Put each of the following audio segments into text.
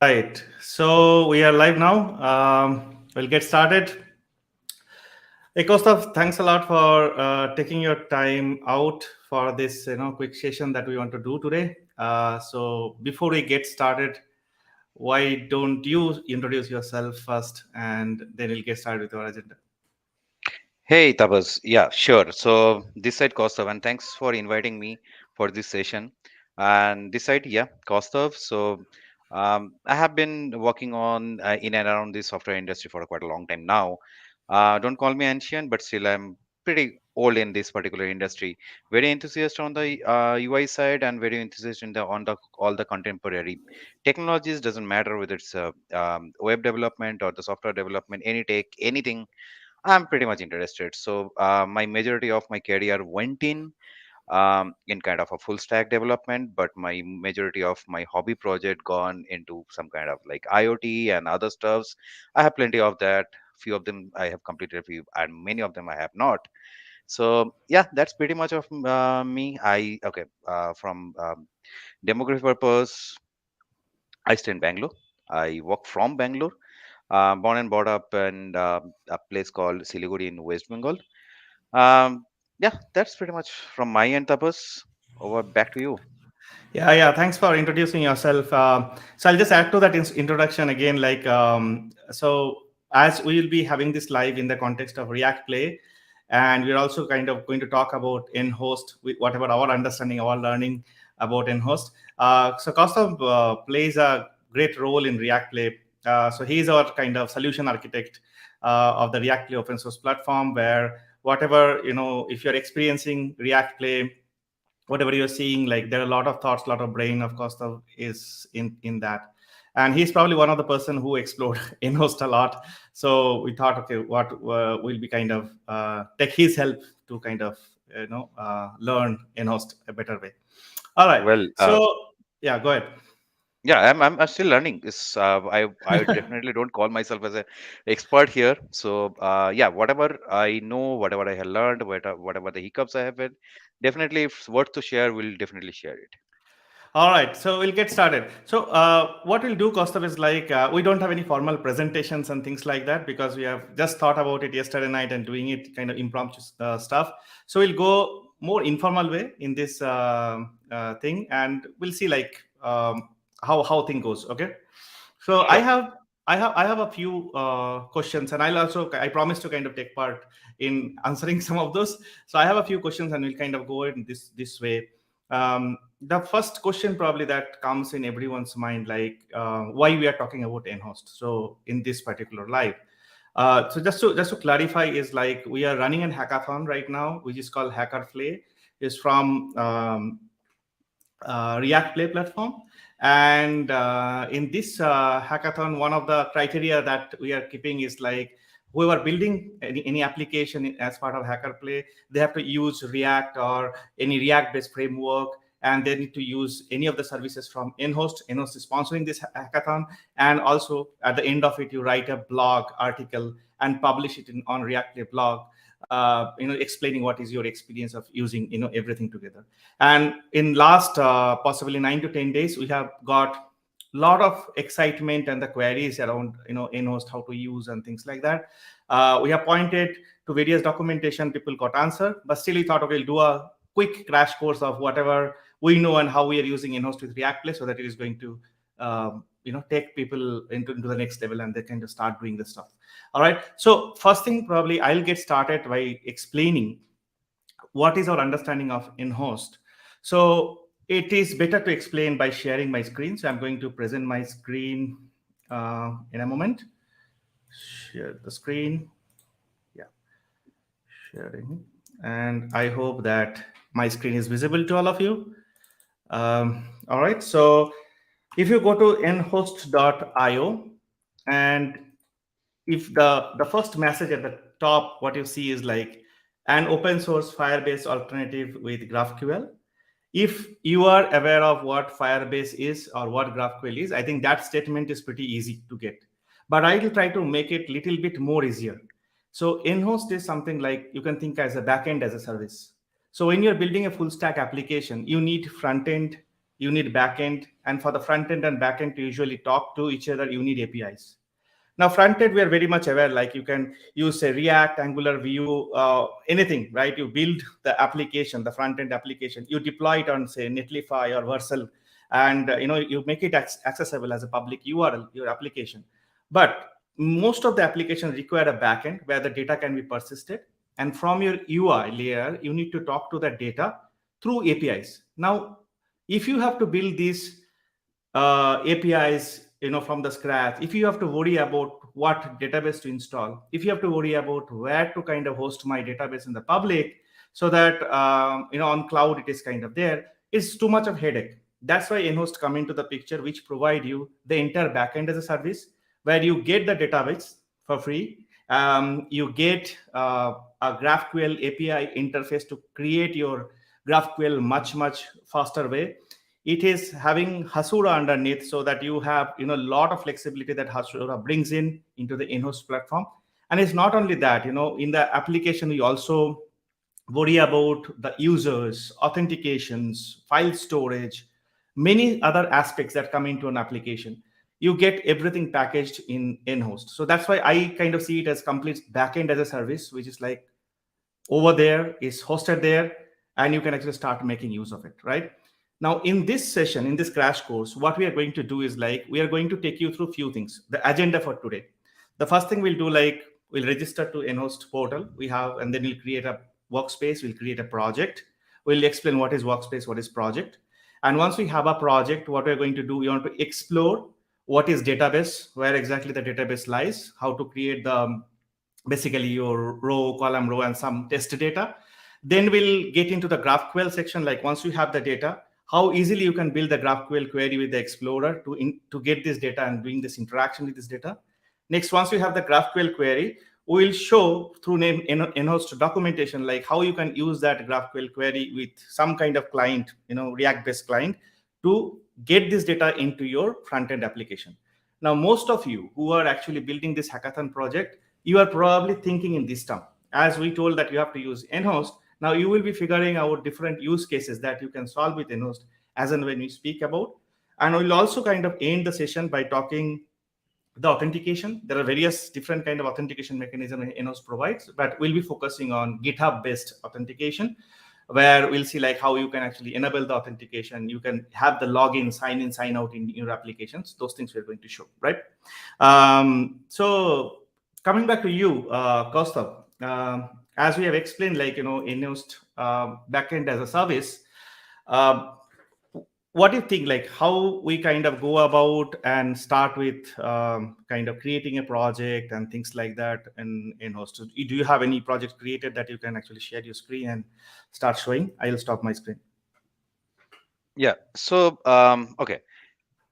Right. So we are live now. We'll get started. Hey, Kostav, thanks a lot for taking your time out for this, quick session that we want to do today. So before we get started, why don't you introduce yourself first, and then we'll get started with our agenda. Hey, Tabas. Yeah, sure. So this side Kaustav, and thanks for inviting me for this session. And this side, yeah, Kaustav. So I have been working on in and around the software industry for quite a long time now. Don't call me ancient, but still I'm pretty old in this particular industry. Very enthusiastic on the UI side and very enthusiastic in the on the all the contemporary technologies. Doesn't matter whether it's web development or the software development, any tech, anything I'm pretty much interested. So my majority of my career went in kind of a full stack development, but my majority of my hobby project gone into some kind of like IoT and other stuffs. I have plenty of that. Few of them I have completed, a few, and many of them I have not. So yeah, that's pretty much of me. I okay from demographic purpose. I stay in Bangalore. I work from Bangalore. Born and brought up in a place called Siliguri in West Bengal. Yeah, that's pretty much from my end, Tapas. Over back to you. Yeah. Thanks for introducing yourself. So I'll just add to that introduction again. So as we will be having this live in the context of React Play, and we're also kind of going to talk about Nhost with whatever our understanding, our learning about Nhost. So Kostav plays a great role in React Play. So he's our kind of solution architect of the React Play open source platform, where whatever if you're experiencing React Play, whatever you're seeing, like there are a lot of thoughts, a lot of brain, of course, is in that. And he's probably one of the person who explored Nhost a lot. So we thought, okay, what will be kind of take his help to kind of learn Nhost a better way. All right. Well, So yeah, go ahead. yeah, I'm still learning. This I definitely don't call myself as an expert here. So yeah, whatever I know, whatever I have learned, whatever the hiccups I have had, definitely if it's worth to share, we'll definitely share it. All right, so we'll get started. So what we'll do, Kostav, is we don't have any formal presentations and things like that because we have just thought about it yesterday night and doing it kind of impromptu stuff. So we'll go more informal way in this thing, and we'll see how thing goes. Okay. So I Sure. have I have a few questions, and I promise to kind of take part in answering some of those. So I have a few questions, and we'll kind of go in this way. The first question probably that comes in everyone's mind, why we are talking about Nhost. So in this particular live, so just to clarify, is like we are running an hackathon right now, which is called Hackerplay. Is from React Play platform. And in this hackathon, one of the criteria that we are keeping is like whoever building any application as part of Hacker Play, they have to use React or any React-based framework, and they need to use any of the services from Nhost. Nhost is sponsoring this hackathon, and also at the end of it, you write a blog article and publish it on React Play blog. Explaining what is your experience of using everything together. And in last possibly 9 to 10 days, we have got a lot of excitement and the queries around Nhost, how to use and things like that. We have pointed to various documentation, people got answer, but still we thought, okay, we'll do a quick crash course of whatever we know and how we are using Nhost with React Play, so that it is going to take people into the next level, and they kind of start doing the stuff. All right, so first thing, probably I'll get started by explaining what is our understanding of Nhost. So it is better to explain by sharing my screen. So I'm going to present my screen in a moment. Share the screen. Yeah, sharing. And I hope that my screen is visible to all of you. All right, so if you go to nhost.io, and if the first message at the top, what you see is like an open source Firebase alternative with GraphQL. If you are aware of what Firebase is or what GraphQL is, I think that statement is pretty easy to get. But I will try to make it a little bit more easier. So Nhost is something like you can think as a backend as a service. So when you're building a full stack application, you need front end, you need backend, and for the front end and backend to usually talk to each other, you need APIs. Now, front end, we are very much aware, like you can use a React, Angular, Vue, anything, right? You build the application, the front end application, you deploy it on, say, Netlify or Vercel, and you make it accessible as a public URL, your application. But most of the applications require a backend where the data can be persisted. And from your UI layer, you need to talk to the data through APIs. Now, if you have to build these APIs, from the scratch, if you have to worry about what database to install, if you have to worry about where to kind of host my database in the public, so that on cloud it is kind of there, it's too much of headache. That's why Nhost come into the picture, which provide you the entire backend as a service, where you get the database for free. You get a GraphQL API interface to create your GraphQL much faster way. It is having Hasura underneath, so that you have a lot of flexibility that Hasura brings in into the in-host platform. And it's not only that, in the application we also worry about the users, authentications, file storage, many other aspects that come into an application. You get everything packaged in host. So that's why I kind of see it as complete backend as a service, which is like over there, is hosted there, and you can actually start making use of it, right? Now, in this session, in this crash course, what we are going to do is, like, we are going to take you through a few things, the agenda for today. The first thing we'll do, like, we'll register to Nhost portal we have, and then we'll create a workspace, we'll create a project, we'll explain what is workspace, what is project. And once we have a project, what we're going to do, we want to explore what is database, where exactly the database lies, how to create the basically your row, column, row, and some test data. Then we'll get into the GraphQL section. Like, once you have the data, how easily you can build the GraphQL query with the Explorer to get this data and doing this interaction with this data. Next, once you have the GraphQL query, we'll show through Nhost documentation, like how you can use that GraphQL query with some kind of client, React-based client, to get this data into your front-end application. Now, most of you who are actually building this hackathon project, you are probably thinking in this term. As we told that you have to use Nhost, now you will be figuring out different use cases that you can solve with Nhost as and when we speak about. And we'll also kind of end the session by talking the authentication. There are various different kind of authentication mechanism Nhost provides, but we'll be focusing on GitHub based authentication, where we'll see like how you can actually enable the authentication. You can have the login, sign in, sign out in your applications. Those things we're going to show, right? So coming back to you, Kaustav, as we have explained, like, Nhost backend as a service, uh, what do you think, like how we kind of go about and start with kind of creating a project and things like that in host? Do you have any project created that you can actually share your screen and start showing? I'll stop my screen. Yeah. So, okay.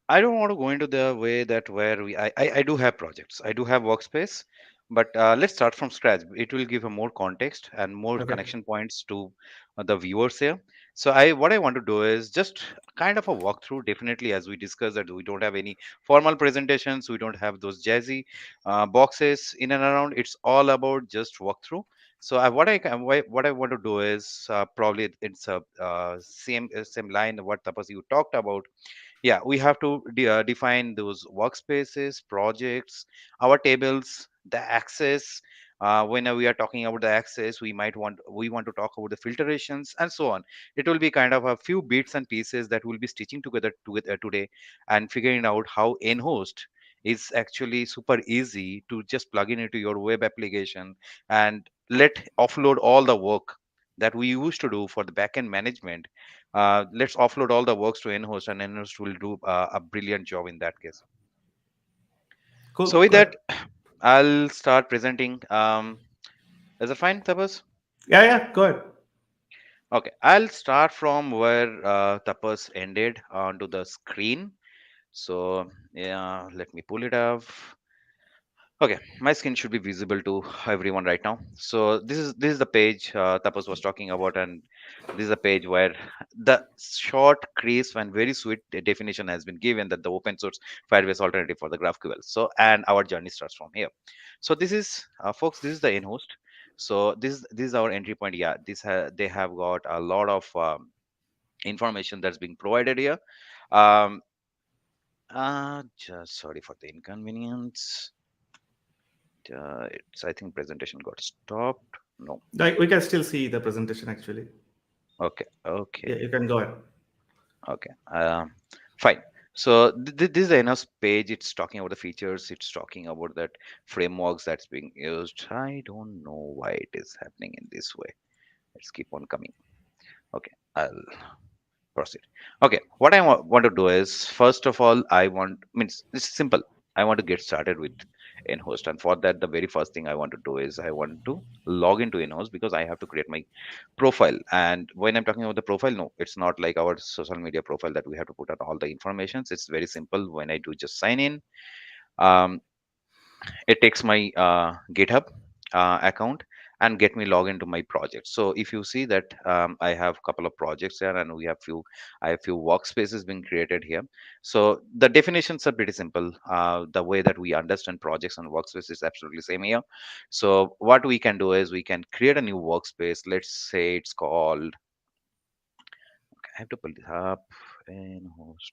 I don't want to go into the way that where I do have projects. I do have workspace, but let's start from scratch. It will give a more context and more Okay, connection points to the viewers here. So I what I want to do is just kind of a walkthrough. Definitely, as we discussed, that we don't have any formal presentations. We don't have those jazzy boxes in and around. It's all about just walkthrough. So what I want to do is probably it's a same line what Tapas you talked about. Yeah, we have to define those workspaces, projects, our tables, the access. When we are talking about the access, we want to talk about the filtrations and so on. It will be kind of a few bits and pieces that we'll be stitching together today, and figuring out how Nhost is actually super easy to just plug in into your web application and let offload all the work that we used to do for the backend management. Let's offload all the works to Nhost, and Nhost will do a brilliant job in that case. So cool, with that, good. I'll start presenting. Is it fine, Tapas? Yeah, go ahead. Okay, I'll start from where Tapas ended onto the screen. So yeah, let me pull it up. Okay, my skin should be visible to everyone right now. So this is the page Tapas was talking about, and this is a page where the short, crisp, and very sweet definition has been given that the open source Firebase alternative for the GraphQL. So, and our journey starts from here. So this is, folks, this is the in-host. So this is our entry point. Yeah, they have got a lot of information that's being provided here. Um, just sorry for the inconvenience. It's, I think presentation got stopped. No. Like we can still see the presentation actually. Okay. Yeah, Okay. you can go ahead. Okay. Fine. So this is the enough page. It's talking about the features. It's talking about that frameworks that's being used. I don't know why it is happening in this way. Let's keep on coming. Okay. I'll proceed. Okay, what I want to do is, first of all, I want, means it's simple. I want to get started with Nhost, and for that, the very first thing I want to do is I want to log into Nhost because I have to create my profile. And when I'm talking about the profile, no, it's not like our social media profile that we have to put out all the informations. It's very simple. When I do just sign in, um, it takes my GitHub account and get me log into my project. So if you see that, I have a couple of projects here, and I have few workspaces being created here. So the definitions are pretty simple. The way that we understand projects and workspace is absolutely same here. So what we can do is we can create a new workspace. Let's say it's called, I have to pull this up in host.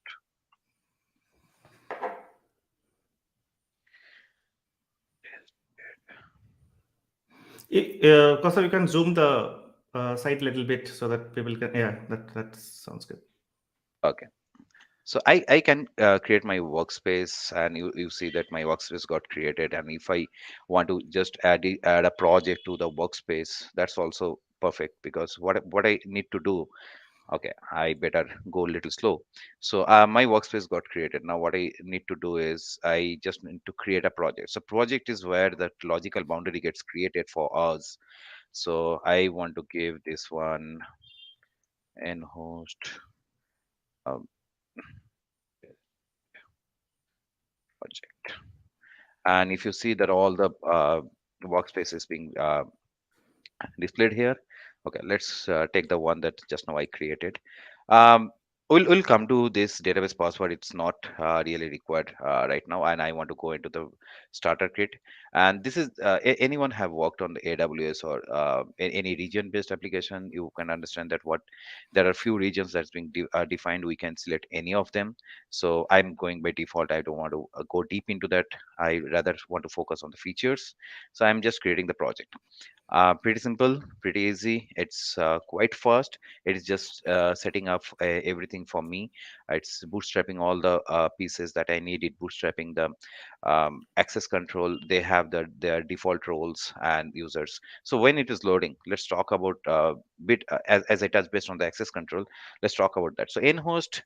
Kosa, you can zoom the site a little bit so that people can. Yeah, that sounds good. Okay. So I can create my workspace, and you see that my workspace got created. And if I want to just add a project to the workspace, that's also perfect, because what I need to do, okay, I better go a little slow. So my workspace got created. Now what I need to do is I just need to create a project. So project is where that logical boundary gets created for us. So I want to give this one in host project. And if you see that all the workspace is being displayed here. Okay, let's take the one that just now I created. Um, we'll come to this database password. It's not really required right now, and I want to go into the starter kit. And this is anyone have worked on the AWS or any region-based application, you can understand that what there are few regions that's being defined. We can select any of them. So I'm going by default. I don't want to go deep into that. I rather want to focus on the features. So I'm just creating the project. Pretty simple, pretty easy. It's quite fast. It is just setting up everything for me. It's bootstrapping all the pieces that I need. It bootstrapping the access control. They have their default roles and users. So when it is loading, let's talk about bit as I touch based on the access control. Let's talk about that. So in host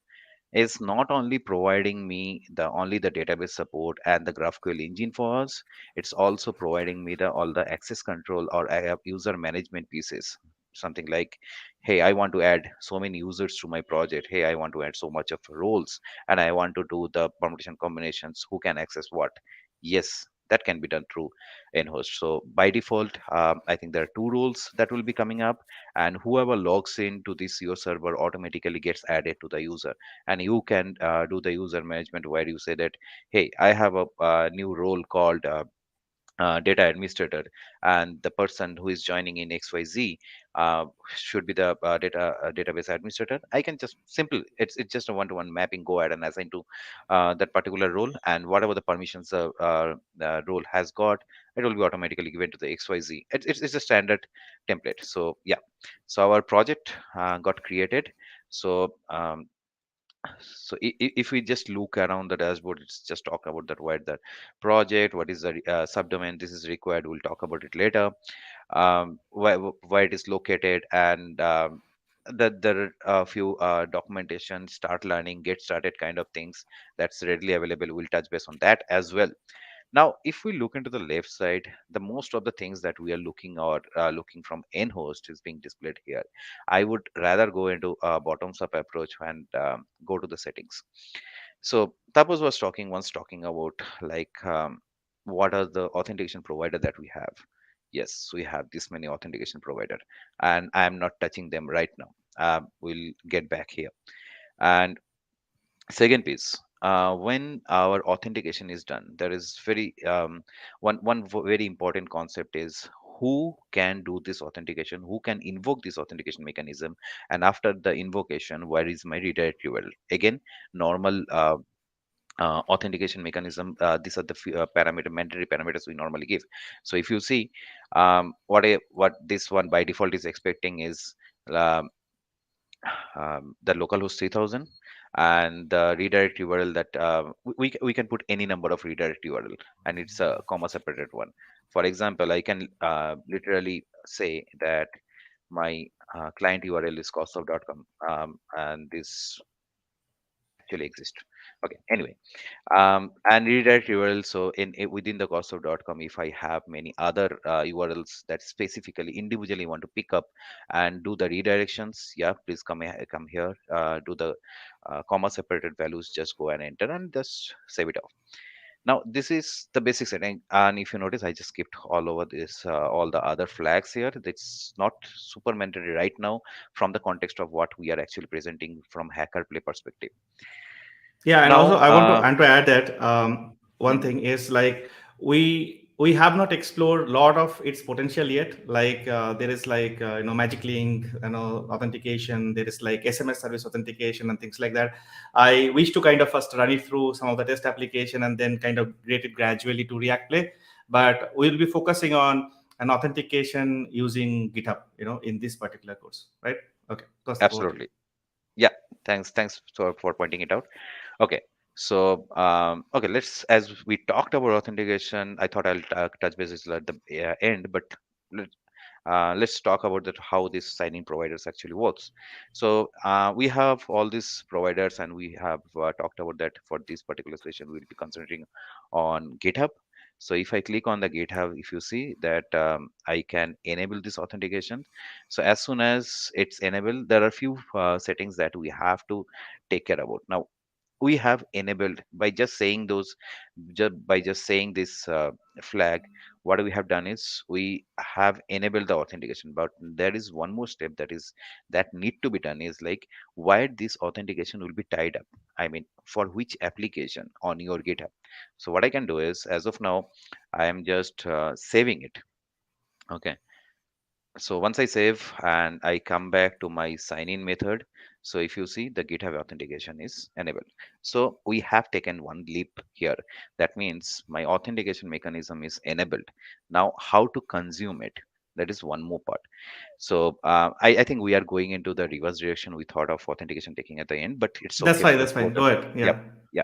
is not only providing me the database support and the GraphQL engine for us, it's also providing me the all the access control or user management pieces. Something like, hey, I want to add so many users to my project. Hey, I want to add so much of roles, and I want to do the permutation combinations. Who can access what? Yes, that can be done through in-host. So by default, I think there are two rules that will be coming up, and whoever logs into this your server automatically gets added to the user. And you can do the user management where you say that, hey, I have a new role called data administrator, and the person who is joining in XYZ should be the database administrator. I can just simple, it's just a one-to-one mapping, go ahead and assign to that particular role, and whatever the permissions the role has got, it will be automatically given to the XYZ. It's a standard template. So yeah, so our project got created. So so if we just look around the dashboard, it's just talk about that, where the project, what is the subdomain this is required, we'll talk about it later. Where it is located, and that there are a few documentation, start learning, get started kind of things that's readily available. We'll touch base on that as well. Now, if we look into the left side, the most of the things that we are looking, or looking from nhost, is being displayed here. I would rather go into a bottoms up approach and go to the settings. So Tapas was talking about, like, what are the authentication provider that we have. Yes, we have this many authentication provider, and I am not touching them right now. We'll get back here. And second piece, when our authentication is done, there is very very important concept is who can do this authentication, who can invoke this authentication mechanism, and after the invocation, where is my redirect URL? Again, normal authentication mechanism. These are the mandatory parameters we normally give. So if you see, what this one by default is expecting is um, the localhost 3000 and the redirect URL that we can put any number of redirect URL, and it's a comma separated one. For example, I can literally say that my client URL is costof.com, and this actually exists. Okay, anyway, and redirect URL. So within the costof.com, if I have many other URLs that specifically individually want to pick up and do the redirections, yeah, please come here, do the comma separated values, just go and enter and just save it off. Now this is the basic setting, and if you notice, I just skipped all over this, all the other flags here. That's not super mandatory right now from the context of what we are actually presenting from hacker play perspective. Yeah, and also Now, I want to add that one mhm, thing is like we have not explored a lot of its potential yet. Like there is like magic link, authentication. There is like SMS service authentication and things like that. I wish to kind of first run it through some of the test application and then kind of grade it gradually to React Play. But we'll be focusing on an authentication using GitHub, in this particular course, right? Okay, Costa, over to you. absolutely. Yeah, thanks for pointing it out. Okay, so okay, let's, as we talked about authentication, I thought I'll touch bases at the end, but let, let's talk about that how this signing providers actually works. So we have all these providers, and we have talked about that. For this particular session, we'll be concentrating on GitHub. So if I click on the GitHub, if you see that I can enable this authentication. So as soon as it's enabled, there are a few settings that we have to take care about. Now we have enabled by just saying those, just saying this flag. What we have done is we have enabled the authentication, but there is one more step that need to be done, is like where this authentication will be tied up. I mean, for which application on your GitHub. So what I can do is, as of now, I am just saving it. Okay, so once I save and I come back to my sign in method, so if you see, the GitHub authentication is enabled. So we have taken one leap here. That means my authentication mechanism is enabled. Now how to consume it, that is one more part. So I think we are going into the reverse direction we thought of authentication taking at the end, but it's That's okay fine. because That's both fine. are Go there. ahead. Yep. Yeah.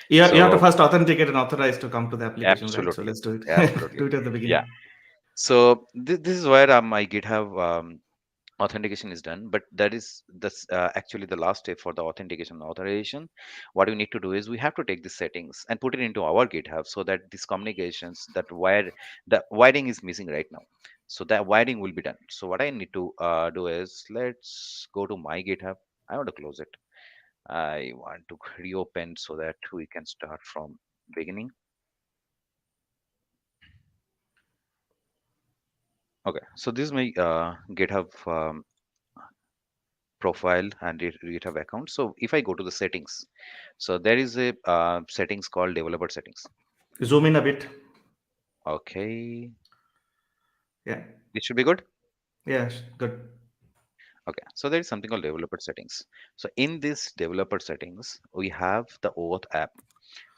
Yeah. You have to So first authenticate and authorize to come to the application, right? So absolutely. let's do it. Absolutely. Do it at the Yeah. beginning. So this is where my GitHub authentication is done, but that is this actually the last step for the authentication and authorization. What we need to do is we have to take the settings and put it into our GitHub, so that these communications, that wire, the wiring is missing right now, so that wiring will be done. So what I need to do is, let's go to my GitHub. I want to close it. I want to reopen so that we can start from beginning. Okay, so this is my GitHub profile and GitHub account. So if I go to the settings, so there is a settings called developer settings. Zoom in a bit. Okay, Yeah. it should be good. Yeah. Good. Okay, so there is something called developer settings. So in this developer settings, we have the Auth app.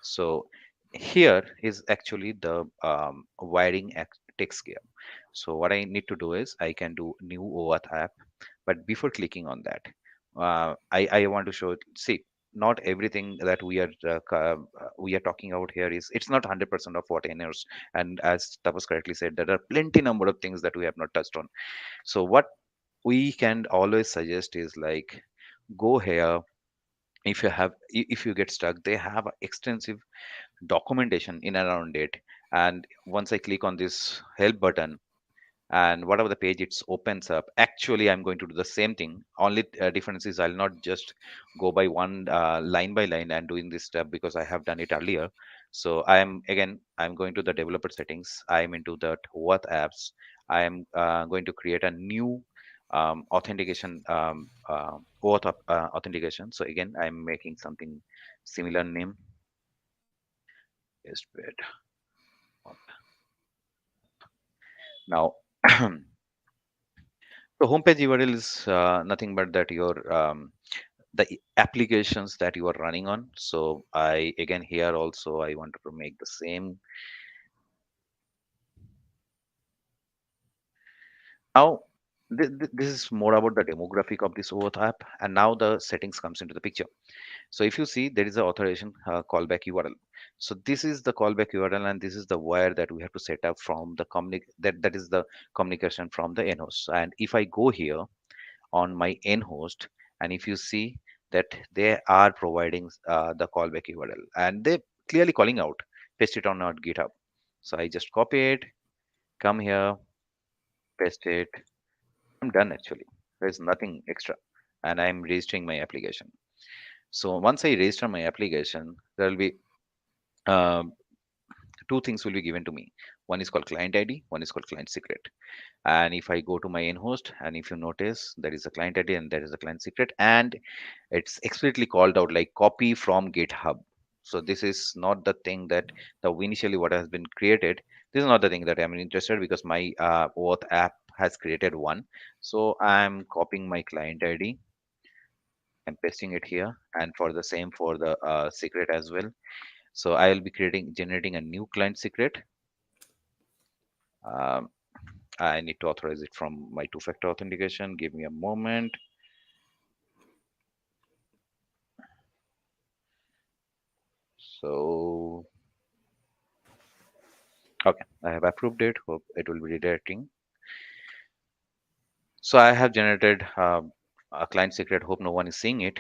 So here is actually the wiring text care. So what I need to do is I can do new Auth app, but before clicking on that, I want to show it. See, not everything that we are talking about here is, it's not 100% of what enters. And as Tapas correctly said, there are plenty number of things that we have not touched on. So what we can always suggest is like, go here. If you if you get stuck, they have extensive documentation in and around it. And once I click on this help button, and whatever the page it opens up, actually I'm going to do the same thing. Only difference is I'll not just go by one line by line and doing this step, because I have done it earlier. So I'm going to the developer settings. I'm into the what apps. I am going to create a new authentication authentication. So again, I'm making something similar name. Yes, wait. Now So homepage URL is nothing but that your applications that you are running on. So I again here also I wanted to make the same. Now this is more about the demographic of this OAuth app, and now the settings comes into the picture. So if you see, there is a authorization callback URL. So this is the callback URL, and this is the wire that we have to set up from the that is the communication from the nhost. And if I go here on my nhost, and if you see that they are providing the callback URL, and they clearly calling out, paste it on our GitHub. So I just copy it, come here, paste it. I'm done actually. There's nothing extra, and I'm registering my application. So once I register my application, there will be uh, two things will be given to me. One is called client ID, one is called client secret. And if I go to my in-host, and if you notice, there is a client ID and there is a client secret, and it's explicitly called out like copy from GitHub. So this is not the thing that the initially what has been created. This is not the thing that I'm interested, because my OAuth app has created one. So I'm copying my client ID and pasting it here, and for the same for the secret as well. So I will be generating a new client secret. Um, I need to authorize it from my two-factor authentication. Give me a moment. So, okay, I have approved it. Hope it will be redirecting. So I have generated a client secret. Hope no one is seeing it.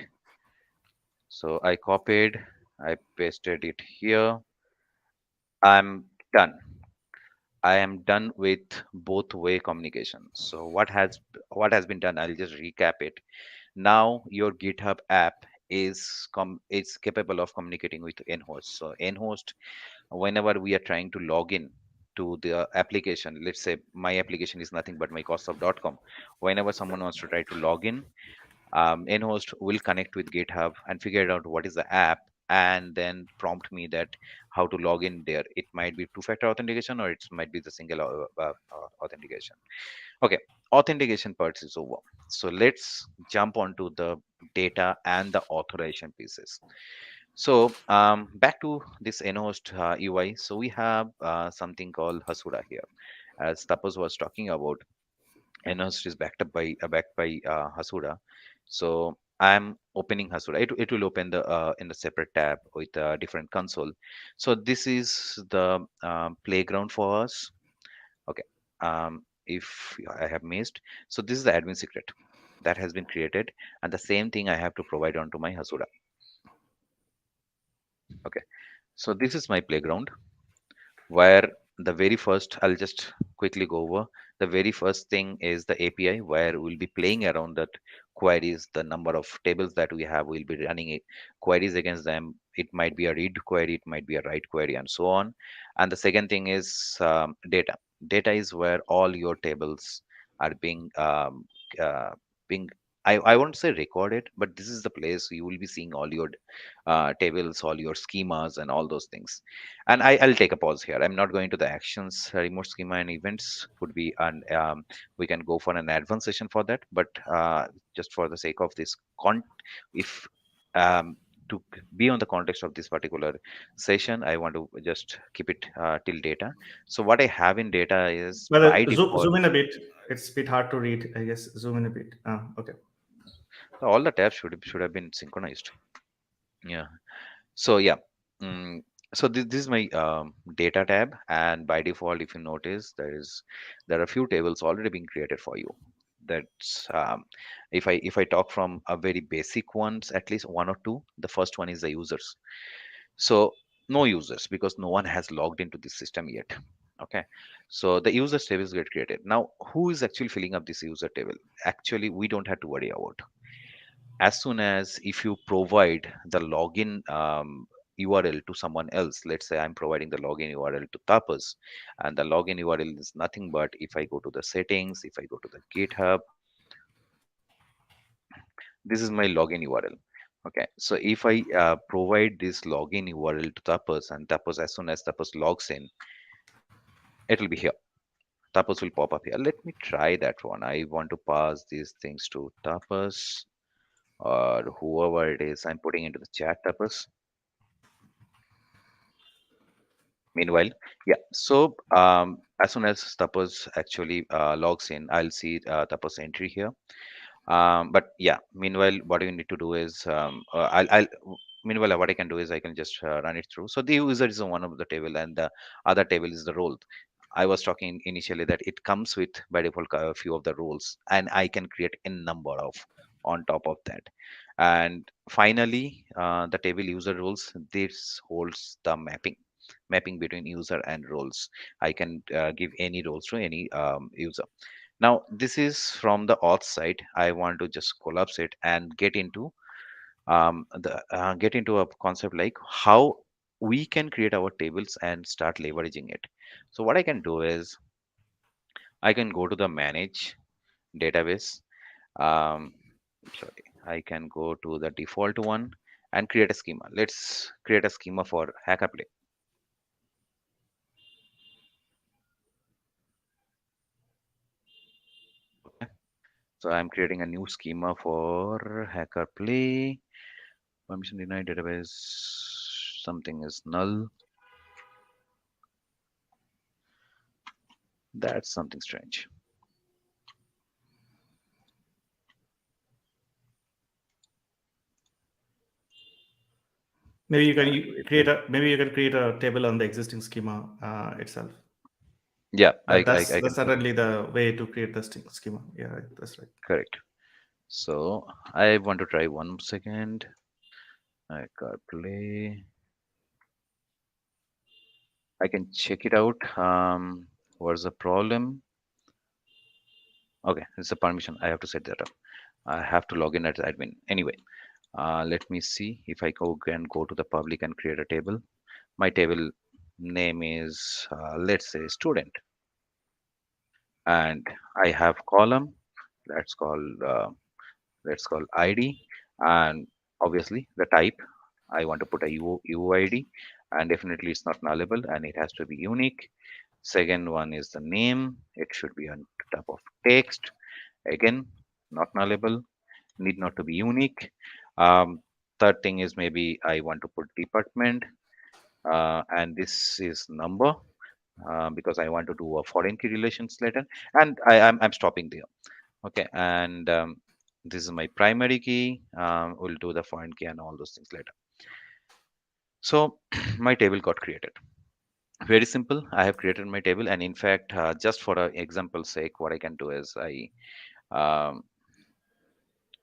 So I copied, I pasted it here. I'm done. I am done with both way communication. So what has been done? I'll just recap it. Now your GitHub app is capable of communicating with nhost. So nhost, whenever we are trying to log in to the application, let's say my application is nothing but my costof.com. Whenever someone wants to try to log in, nhost will connect with GitHub and figure out what is the app, and then prompt me that how to log in there. It might be two-factor authentication, or it might be the single authentication. Okay, authentication parts is over. So let's jump onto the data and the authorization pieces. So back to this nhost UI. So we have something called Hasura here, as Tapas was talking about. Nhost is backed by Hasura. So I'm opening Hasura. It will open the in the separate tab with a different console. So this is the playground for us. Okay. If I have missed, so this is the admin secret that has been created, and the same thing I have to provide onto my Hasura. Okay. So this is my playground, where the very first, I'll just quickly go over. The very first thing is the API, where we'll be playing around that queries, the number of tables that we have, we'll be running queries against them. It might be a read query, it might be a write query, and so on. And the second thing is data. Data is where all your tables are uh, being I won't say recorded, but this is the place you will be seeing all your tables, all your schemas, and all those things. And I'll take a pause here. I'm not going to the actions, remote schema and events would be, and we can go for an advanced session for that. But just for the sake of this, if to be on the context of this particular session, I want to just keep it till data. So what I have in data is Well, by zoom, default, zoom in a bit. It's a bit hard to read, I guess. Zoom in a bit. Okay. so all the tabs should have been synchronized. Yeah. So yeah, so this is my data tab, and by default, if you notice, there are a few tables already being created for you. That's if I talk from a very basic ones, at least one or two. The first one is the users. So no users, because no one has logged into this system yet. Okay, so the users tables get created. Now, who is actually filling up this user table? Actually, we don't have to worry about. As soon as if you provide the login URL to someone else, let's say I'm providing the login URL to Tapas, and the login URL is nothing but, if I go to the settings, if I go to the GitHub, this is my login URL. Okay, so if I provide this login URL to Tapas, and Tapas, as soon as Tapas logs in, it will be here. Tapas will pop up here. Let me try that one. I want to pass these things to Tapas or whoever it is. I'm putting into the chat, Tapas. Meanwhile, yeah. So as soon as Tapas actually logs in, I'll see Tapas entry here. But yeah, meanwhile, what you need to do is meanwhile what I can do is I can just run it through. So the user is one of the table and the other table is the role. I was talking initially that it comes with by default a few of the roles, and I can create a number of on top of that. And finally, the table user roles, this holds the mapping between user and roles. I can give any roles to any user. Now, this is from the auth side. I want to just collapse it and get into a concept like how we can create our tables and start leveraging it. So what I can do is I can go to the manage database. Um, sorry, I can go to the default one and create a schema. Let's create a schema for Hackaplay. Okay. So I'm creating a new schema for Hackaplay. Permission denied database. Something is null. That's something strange. Maybe you can Uh, create a table on the existing schema itself. yeah, That I that's can put certainly the way to create the schema. Yeah, right, that's right. correct. So I want to try one second. I got play. I can check it out. What's the problem? Okay, it's a permission. I have to set that up. I have to log in as admin. Anyway, let me see if I can go to the public and create a table. My table name is let's say student, and I have column. Let's call uh, let's call ID, and obviously the type. I want to put a UID, and definitely it's not nullable, and it has to be unique. Second one is the name. It should be on top of text. Again, not nullable, need not to be unique. Third thing is maybe I want to put department, and this is number because I want to do a foreign key relations later, and I'm stopping there. Okay, and this is my primary key. We'll do the foreign key and all those things later. So my table got created. Very simple. I have created my table, and in fact, just for an example sake, what I can do is um,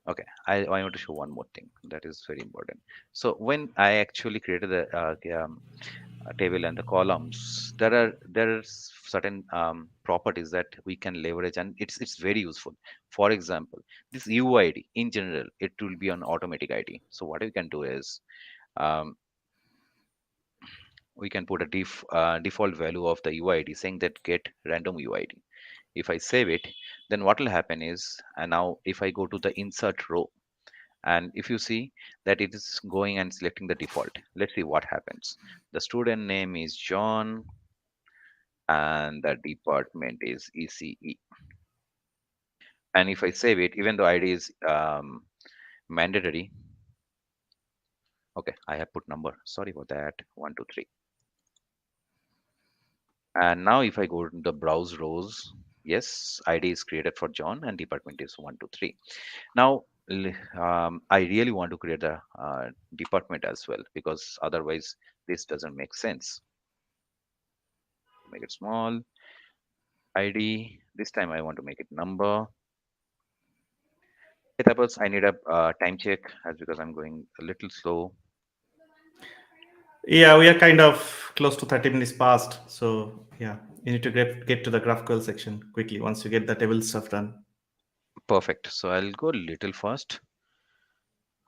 okay, I want to show one more thing that is very important. So when I actually created the table and the columns, there are certain properties that we can leverage, and it's very useful. For example, this UID in general, it will be an automatic ID. So what we can do is um, we can put a default value of the UID saying that get random UID. If I save it, then what will happen is, and now if I go to the insert row, and if you see that it is going and selecting the default, let's see what happens. The student name is John and the department is ECE. And if I save it, even though ID is mandatory, okay, I have put number, sorry for that, 123. And now if I go to the browse rows, yes, ID is created for John and department is 123. Now I really want to create a department as well, because otherwise this doesn't make sense. Make it small. ID, this time I want to make it number. Suppose I need a time check as because I'm going a little slow. Yeah, we are kind of close to 30 minutes past. So yeah, you need to get to the GraphQL section quickly once you get the table stuff done. Perfect. So I'll go a little fast.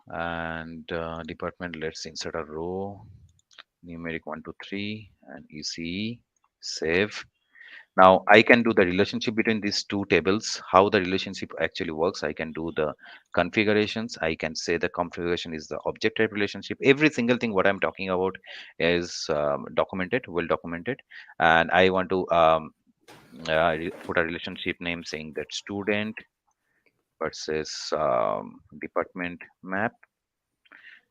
And department, let's insert a row, numeric 123 and ECE, save. Now I can do the relationship between these two tables, how the relationship actually works. I can do the configurations. I can say the configuration is the object type relationship. Every single thing what I'm talking about is documented, well documented. And I want to put a relationship name saying that student versus department map.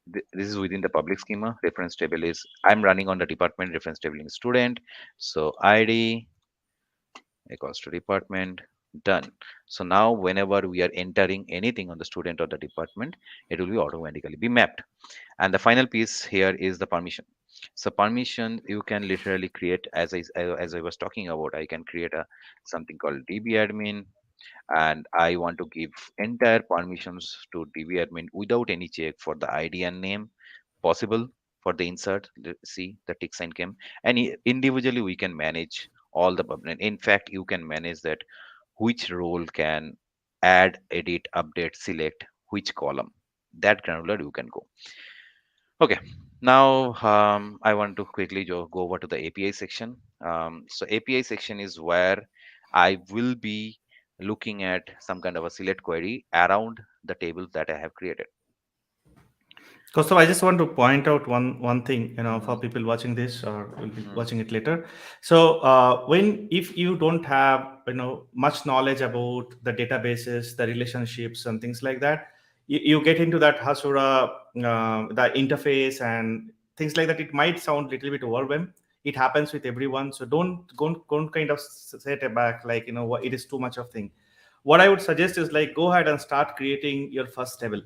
This is within the public schema. Reference table is, I'm running on the department, reference table is student. So ID equals to department, done. So now whenever we are entering anything on the student or the department, it will be automatically be mapped. And the final piece here is the permission. So permission you can literally create, as I was talking about, I can create a something called db admin, and I want to give entire permissions to db admin without any check for the id and name possible. For the insert, see the tick sign came, and individually we can manage all the public. In fact, you can manage that which role can add, edit, update, select which column. That granular you can go. Okay, now I want to quickly go over to the API section. So API section is where I will be looking at some kind of a select query around the tables that I have created. Kostav, I just want to point out one thing, for Hmm. people watching this or will be Hmm. watching it later. So, when if you don't have much knowledge about the databases, the relationships, and things like that, you get into that Hasura, the interface and things like that. It might sound a little bit overwhelmed. It happens with everyone, so don't kind of set it back like what it is too much of thing. What I would suggest is like go ahead and start creating your first table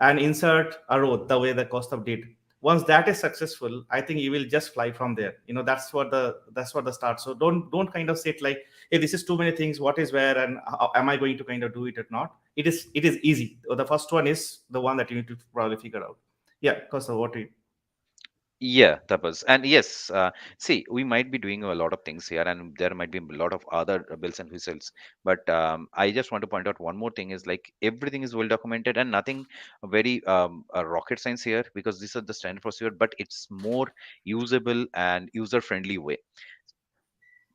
and insert a row the way the Kostav did. Once that is successful, I think you will just fly from there. That's what the start. So don't kind of sit like, hey, this is too many things. What is where, and how, am I going to kind of do it or not? It is easy. The first one is the one that you need to probably figure out. Yeah, Kostav, what do you? Yeah, Tapas. And yes, see, we might be doing a lot of things here, and there might be a lot of other bells and whistles. But I just want to point out one more thing is like everything is well documented and nothing very rocket science here, because this is the standard procedure, but it's more usable and user friendly way.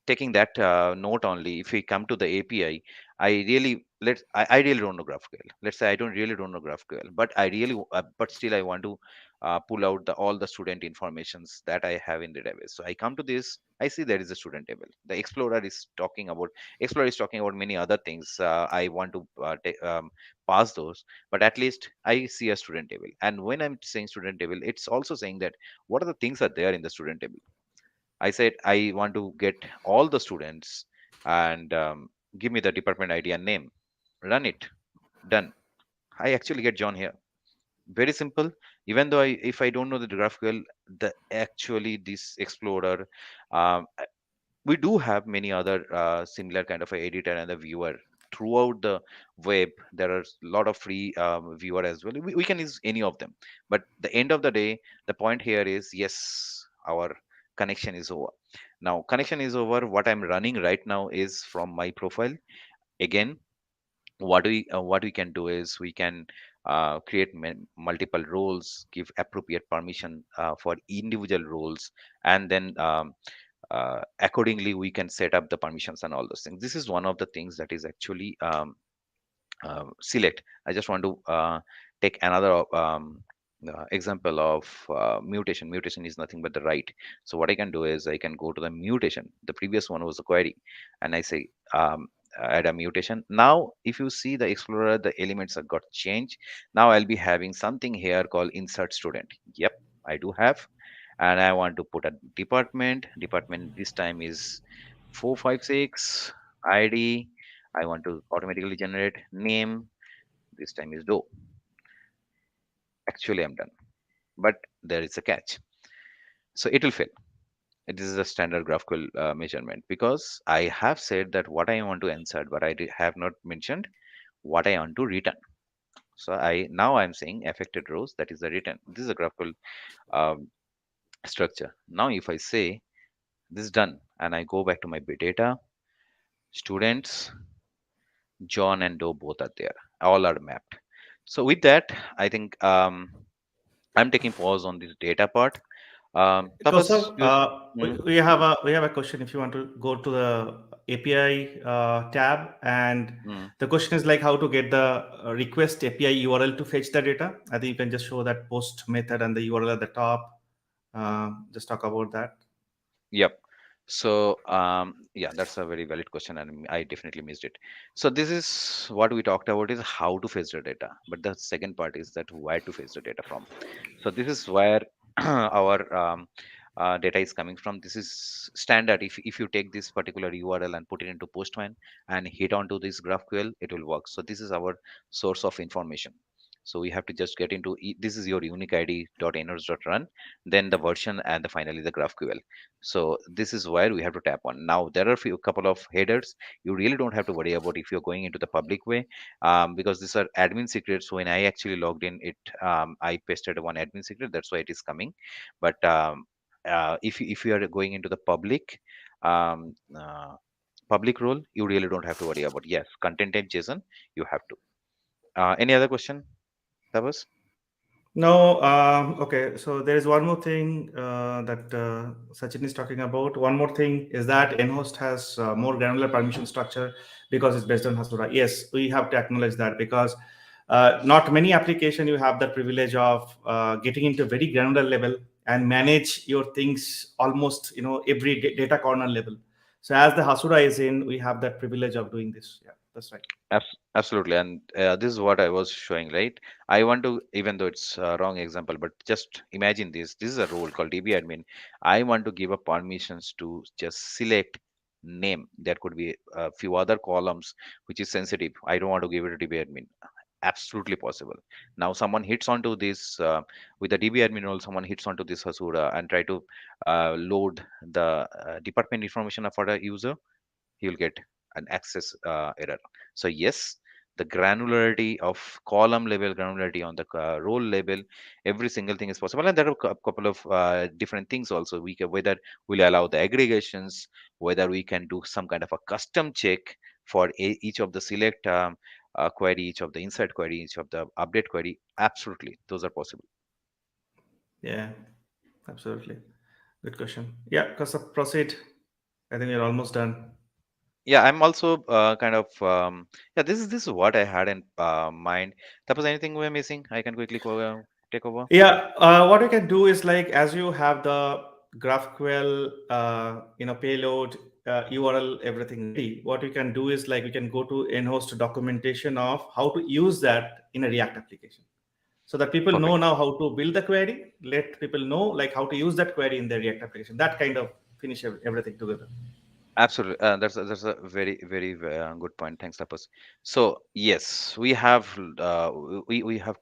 Taking that note only, if we come to the API, I really don't know GraphQL. Let's say I don't know GraphQL, but but still I want to pull out all the student informations that I have in the database. So I come to this, I see there is a student table. The Explorer is talking about many other things. I want to pass those, but at least I see a student table. And when I'm saying student table, it's also saying that what are the things are there in the student table. I said I want to get all the students and give me the department ID and name. Run it. Done. I actually get John here. Very simple. Even though if I don't know the GraphQL, this Explorer, um, we do have many other similar kind of a editor and a viewer throughout the web. There are a lot of free viewer as well. We can use any of them, but the end of the day, the point here is yes, our connection is over. Now connection is over. What I'm running right now is from my profile. Again, what we can do is we can create multiple roles, give appropriate permission for individual roles, and then accordingly we can set up the permissions and all those things. This is one of the things that is actually select. I just want to take another example of mutation. Mutation is nothing but the right. So what I can do is I can go to the mutation. The previous one was a query, and I say add a mutation. Now if you see the Explorer, the elements have got changed. Now I'll be having something here called insert student. Yep, I do have. And I want to put a department this time is 456 ID. I want to automatically generate name. This time is do. Actually, I'm done. But there is a catch. So it will fail. It is a standard GraphQL measurement, because I have said that what I want to insert, but I have not mentioned what I want to return. So I'm saying affected rows. That is the return. This is a GraphQL um, structure. Now, if I say this is done and I go back to my data, students, John and Doe both are there. All are mapped. So with that, I think I'm taking pause on this data part. Tapas, Kostav, hmm, we have a question. If you want to go to the API tab, and hmm. the question is like how to get the request API URL to fetch the data. I think you can just show that post method and the URL at the top. Just talk about that. Yep. So yeah, that's a very valid question, and I definitely missed it. So this is what we talked about is how to fetch the data, but the second part is that where to fetch the data from. So this is where our data is coming from. This is standard. If you take this particular URL and put it into Postman and hit onto this GraphQL, it will work. So this is our source of information. So we have to just get into this is your unique ID .nhost.run, then the version, and finally the GraphQL. So this is where we have to tap on. Now there are a few couple of headers you really don't have to worry about if you're going into the public way, because these are admin secrets. So when I actually logged in, I pasted one admin secret. That's why it is coming. But if you are going into the um, uh, public role, you really don't have to worry about. Yes, content type JSON, you have to. Any other question, Tabas? No, okay. So there is one more thing that Sachin is talking about. One more thing is that Nhost has more granular permission structure because it's based on Hasura. Yes, we have to acknowledge that because not many application you have the privilege of getting into very granular level and manage your things almost every data corner level. So as the Hasura is in, we have that privilege of doing this. Yeah, that's right. Absolutely, and this is what I was showing, right? I want to, even though it's a wrong example, but just imagine this. This is a role called DB admin. I want to give a permissions to just select name. There could be a few other columns which is sensitive. I don't want to give it to DB admin. Absolutely possible. Now, someone hits onto this with the DB admin role. Someone hits onto this Hasura and try to load the department information for the user. He will get an access error. So yes, the granularity of column level, granularity on the role level, every single thing is possible. And there are a couple of different things also. We can, whether we'll allow the aggregations, whether we can do some kind of a custom check for each of the select query, each of the insert query, each of the update query. Absolutely, those are possible. Yeah, absolutely. Good question. Yeah, because of proceed. I think we're almost done. Yeah, I'm also kind of yeah, this is what I had in mind. Suppose anything we're missing, I can quickly take over. Yeah, what you can do is like as you have the GraphQL, payload, URL, everything ready. What you can do is like you can go to Nhost documentation of how to use that in a React application, so that people know Perfect. now how to build the query. Let people know like how to use that query in their React application. That kind of finish everything together. Absolutely, that's a very good point. Thanks, Tapas. So yes, we have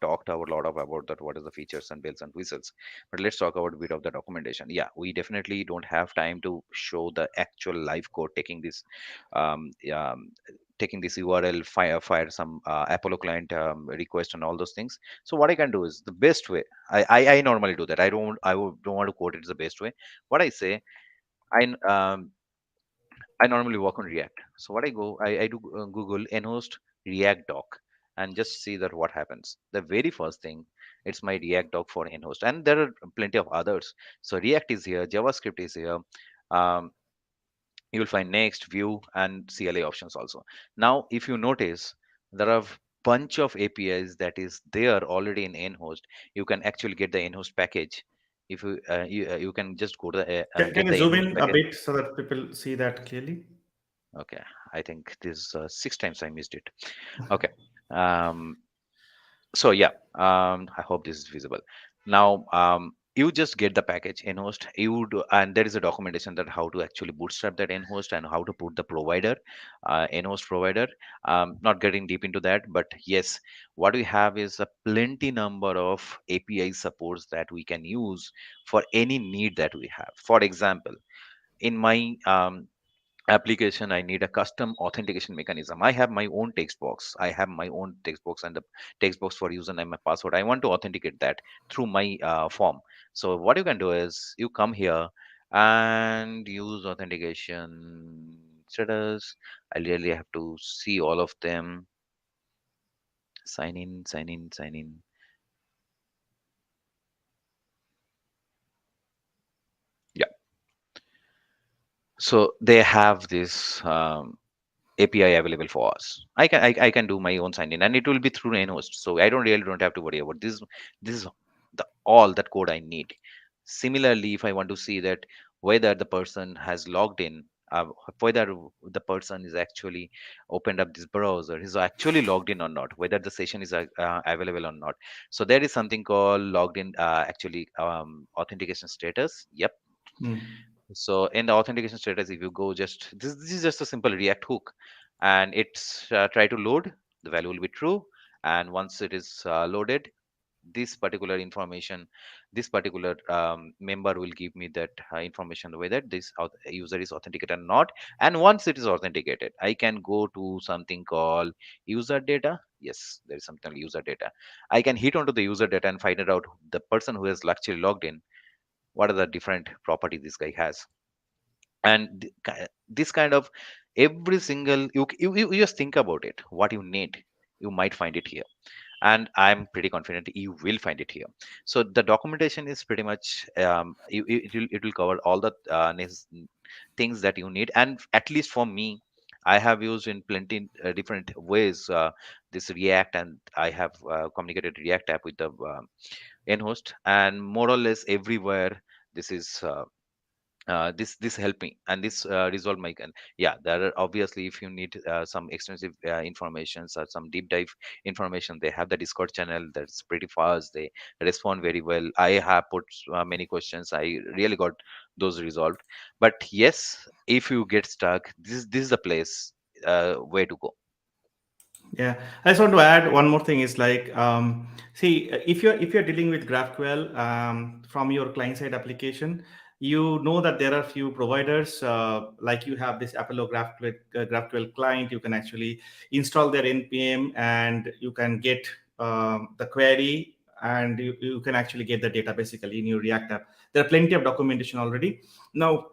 talked a lot about that. What is the features and bells and whistles? But let's talk about a bit of the documentation. Yeah, we definitely don't have time to show the actual live code um, um, taking this URL, fire some Apollo client request and all those things. So what I can do is the best way. I normally do that. Don't want to quote it as the best way. What I say, I normally work on React. So what I do Google nhost React doc and just see that what happens. The very first thing, it's my React doc for nhost, and there are plenty of others. So React is here, JavaScript is here. Um, you'll find Next, Vue, and CLA options also. Now, if you notice, there are bunch of APIs that is there already in nhost. You can actually get the nhost package. If you can just go to Can get you the zoom nhost in a package. bit so that people see that clearly? Okay, I think this six times I missed it. Okay, um, so yeah, I hope this is visible. Now, you just get the package nhost. You do, and there is a documentation that how to actually bootstrap that nhost and how to put the provider, nhost provider. Not getting deep into that, but yes, what we have is a plenty number of API supports that we can use for any need that we have. For example, in my application, I need a custom authentication mechanism. I have my own text box. I have my own text box and the text box for username and password. I want to authenticate that through my form. So what you can do is you come here and use authentication status. I really have to see all of them. Sign in, sign in, sign in. Yeah, so they have this API available for us. I can do my own sign in, and it will be through nhost. So I don't have to worry about this. This is the all that code I need. Similarly, if I want to see that whether the person has logged in, whether the person is actually opened up this browser, is actually logged in or not, whether the session is available or not. So there is something called logged in, actually authentication status. Yep. Hmm. So in the authentication status, if you go, just this is just a simple React hook, and it's try to load, the value will be true, and once it is loaded, this particular information, this particular member will give me that information whether this user is authenticated or not. And once it is authenticated, I can go to something called user data. Yes, there is something user data. I can hit onto the user data and find it out the person who has actually logged in, what are the different properties this guy has. And this kind of every single you just think about it, what you need, you might find it here, and I'm pretty confident you will find it here. So the documentation is pretty much it will cover all the things that you need. And at least for me, I have used in plenty different ways this React, and I have communicated React app with the Nhost, and more or less everywhere this is this helped me, and this resolved my yeah, there are obviously, if you need some extensive informations or some deep dive information, they have the Discord channel that's pretty fast, they respond very well. I have put many questions, I really got those resolved. But yes, if you get stuck, this is the place where to go. Yeah, I just want to add one more thing is like, see, if you're dealing with GraphQL from your client side application, you know that there are few providers like you have this Apollo GraphQL client. You can actually install their npm and you can get the query, and you can actually get the data basically in your React app. There are plenty of documentation already. Now,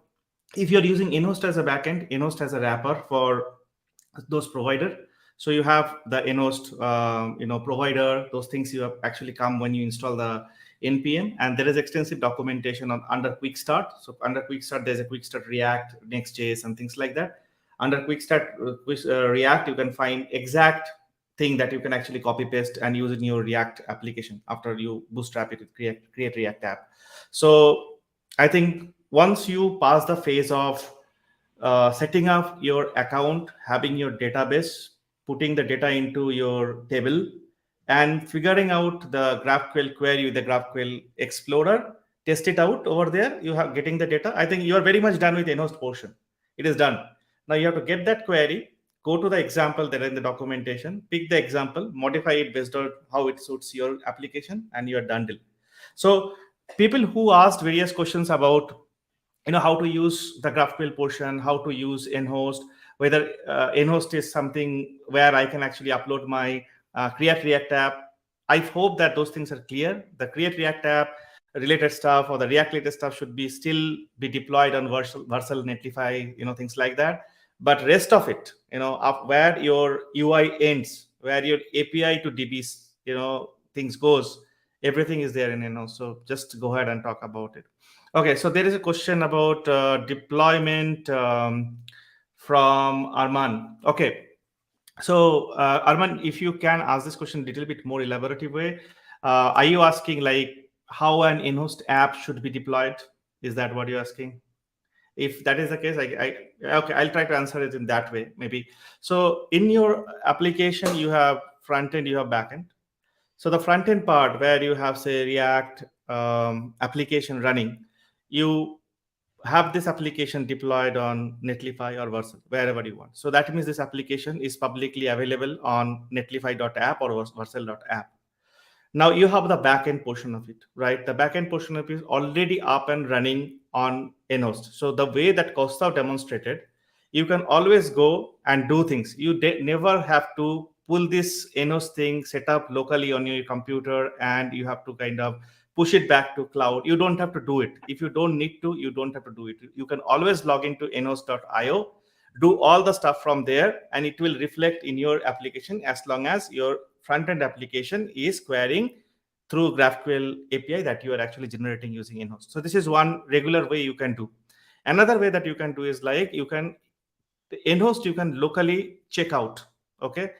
if you're using Nhost as a backend, Nhost as a wrapper for those provider. So you have the Nhost, provider. Those things you have actually come when you install the npm, and there is extensive documentation on under quick start. So under quick start, there's a quick start React, Next.js, and things like that. Under quick start React, you can find exact thing that you can actually copy paste and use in your React application after you bootstrap it, create React app. So I think once you pass the phase of setting up your account, having your database, putting the data into your table, and figuring out the GraphQL query with the GraphQL Explorer, test it out over there. You have getting the data. I think you are very much done with the Nhost portion. It is done. Now you have to get that query, go to the example that in the documentation, pick the example, modify it based on how it suits your application, and you are done deal. So people who asked various questions about how to use the GraphQL portion, how to use Nhost, whether Nhost is something where I can actually upload my create React app. I hope that those things are clear. The create React app related stuff or the React related stuff should be still be deployed on Vercel, Netlify, things like that. But rest of it, up where your UI ends, where your API to DBs, things goes, everything is there in Nhost. So just go ahead and talk about it. Okay, so there is a question about deployment from Arman. Okay, so Arman, if you can ask this question a little bit more elaborative way, are you asking like how an in-host app should be deployed? Is that what you're asking? If that is the case, okay, I'll try to answer it in that way, maybe. So in your application, you have front end, you have back end. So the front end part where you have say React application running, you have this application deployed on Netlify or Vercel, wherever you want. So that means this application is publicly available on netlify.app or vercel.app. Now you have the backend portion of it, right? The backend portion of it is already up and running on Nhost. So the way that Kostav demonstrated, you can always go and do things. You never have to pull this Nhost thing, set up locally on your computer, and you have to kind of push it back to cloud. You don't have to do it. If you don't need to, you don't have to do it. You can always log into nhost.io, do all the stuff from there, and it will reflect in your application as long as your front-end application is querying through GraphQL API that you are actually generating using Nhost. So this is one regular way you can do. Another way that you can do is like you can Nhost you can locally check out. Okay,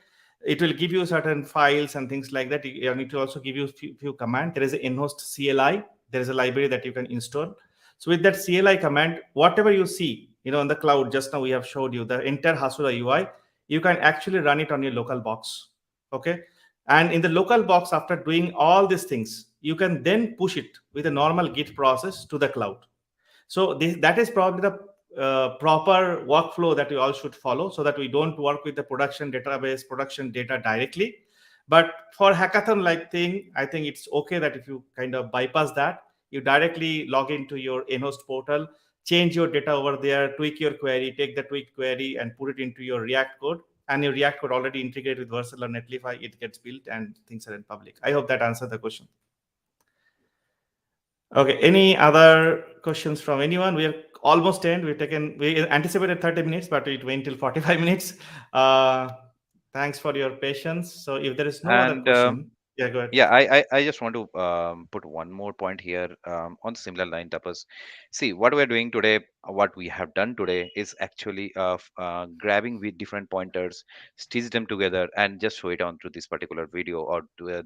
it will give you certain files and things like that. And it will also give you few commands. There is a Nhost CLI. There is a library that you can install. So with that CLI command, whatever you see, on the cloud, just now we have showed you the entire Hasura UI, you can actually run it on your local box. Okay. And in the local box, after doing all these things, you can then push it with a normal Git process to the cloud. So that is probably the proper workflow that we all should follow, so that we don't work with the production database, production data directly. But for hackathon like thing, I think it's okay that if you kind of bypass that, you directly log into your Nhost portal, change your data over there, tweak your query, take the tweaked query and put it into your React code. And your React code already integrated with Vercel or Netlify, it gets built and things are in public. I hope that answered the question. Okay, any other questions from anyone? We are almost end. We anticipated 30 minutes, but it went till 45 minutes. Thanks for your patience. So if there is no other And question, yeah, go ahead. yeah, I just want to put one more point here on similar line, Tapas. See, what we're doing today, what we have done today is actually grabbing with different pointers, stitch them together, and just show it onto this particular video or to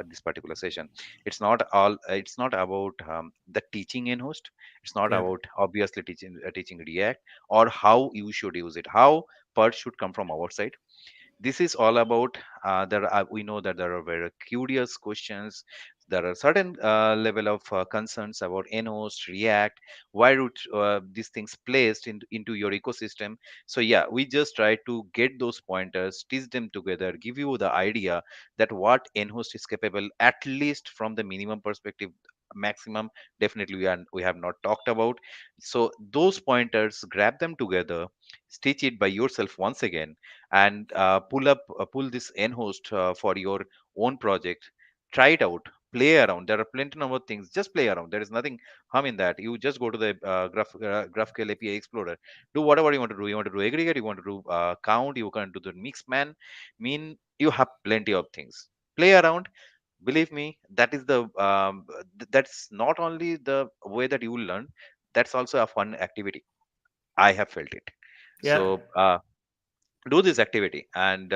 this particular session. It's not about the teaching in host. It's not Yeah, about obviously teaching React or how you should use it, how parts should come from our side. This is all about we know that there are very curious questions. There are certain level of concerns about Nhost, React, why would these things placed into your ecosystem. So yeah, we just try to get those pointers, stitch them together, give you the idea that what Nhost is capable, at least from the minimum perspective. Maximum definitely we have not talked about. So those pointers, grab them together, stitch it by yourself once again, and pull this Nhost for your own project. Try it out, play around. There are plenty number of things. Just play around. There is nothing harm in that. You just go to the GraphQL API Explorer. Do whatever you want to do. You want to do aggregate. You want to do count. You can do the mix man. Mean you have plenty of things. Play around. Believe me, that is that's not only the way that you will learn. That's also a fun activity. I have felt it. yeah. So do this activity, and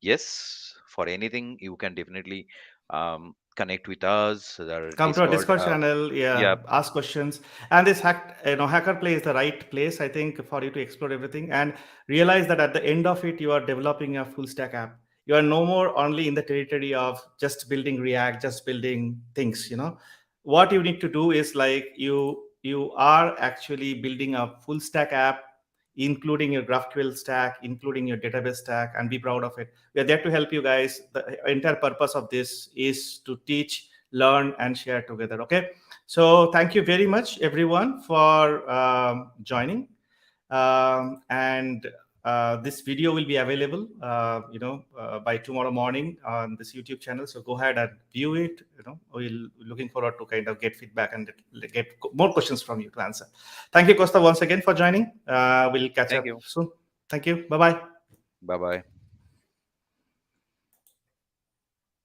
yes, for anything you can definitely connect with us, the Come to a Discord. Discord channel, Yeah, yeah, ask questions. And this hacker play is the right place, I think, for you to explore everything and realize that at the end of it, you are developing a full stack app. You are no more only in the territory of just building React, just building things. What you need to do is like you are actually building a full stack app, including your GraphQL stack, including your database stack, and be proud of it. We are there to help you guys. The entire purpose of this is to teach, learn, and share together. Okay. So thank you very much, everyone, for joining. And this video will be available, by tomorrow morning on this YouTube channel. So go ahead and view it. We'll looking forward to kind of get feedback and get more questions from you to answer. Thank you, Costa, once again for joining. We'll catch thank up you. soon. Thank you. Bye bye. Bye bye.